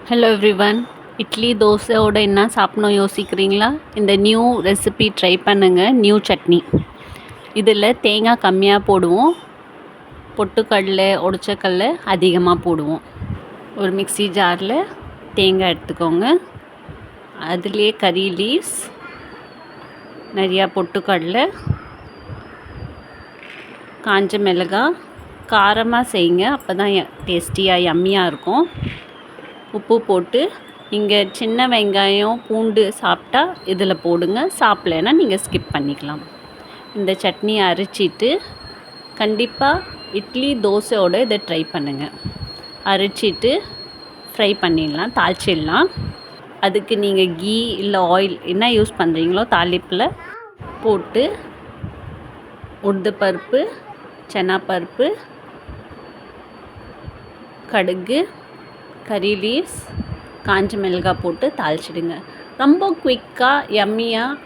Hello everyone. Idli தோசையோட என்ன சாப்பிடணும் யோசிக்கிறீங்களா? இந்த நியூ ரெசிபி ட்ரை பண்ணுங்கள். நியூ சட்னி. இதில் தேங்காய் கம்மியாக போடுவோம், பொட்டுக்கடலை உடச்சக்கடலை அதிகமாக போடுவோம். ஒரு மிக்ஸி ஜாரில் தேங்காய் எடுத்துக்கோங்க. அதுலேயே கறி லீவ்ஸ், நிறையா பொட்டுக்கடலை, காஞ்ச மிளகாய், காரமாக செய்யுங்க, அப்போ தான் டேஸ்டியாக யம்மியாக இருக்கும். உப்பு போட்டு, இங்கே சின்ன வெங்காயம் பூண்டு சாப்பிட்டா இதில் போடுங்க, சாப்பிட்லன்னா நீங்கள் ஸ்கிப் பண்ணிக்கலாம். இந்த சட்னியை அரைச்சிட்டு கண்டிப்பாக இட்லி தோசையோடு இதை ட்ரை பண்ணுங்கள். அரைச்சிட்டு ஃப்ரை பண்ணிடலாம், தாளிச்சிடலாம். அதுக்கு நீங்கள் கீ இல்லை ஆயில் என்ன யூஸ் பண்ணுறீங்களோ தாளிப்பில் போட்டு உளுந்தப்பருப்பு, பருப்பு, கடுகு, கறி லீவ்ஸ், காஞ்ச மிளகாய் போட்டு தாளிச்சிடுங்க. ரொம்ப குயிக்காக யம்மியாக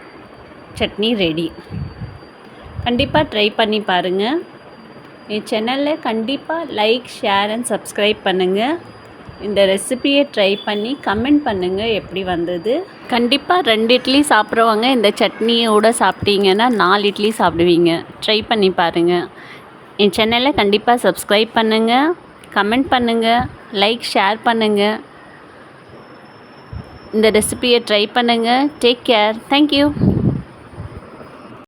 சட்னி ரெடி. கண்டிப்பாக ட்ரை பண்ணி பாருங்கள். என் சேனலில் கண்டிப்பாக லைக், ஷேர் அண்ட் சப்ஸ்கிரைப் பண்ணுங்கள். இந்த ரெசிபியை ட்ரை பண்ணி கமெண்ட் பண்ணுங்கள் எப்படி வந்தது. கண்டிப்பாக 2 இட்லி சாப்பிட்றவங்க இந்த சட்னியோடு சாப்பிட்டீங்கன்னா 4 இட்லி சாப்பிடுவீங்க. ட்ரை பண்ணி பாருங்கள். என் சேனலை கண்டிப்பாக சப்ஸ்கிரைப் பண்ணுங்கள், கமெண்ட் பண்ணுங்கள், லைக், ஷேர் பண்ணுங்கள். இந்த ரெசிபியை ட்ரை பண்ணுங்கள். Take care. தேங்க்யூ.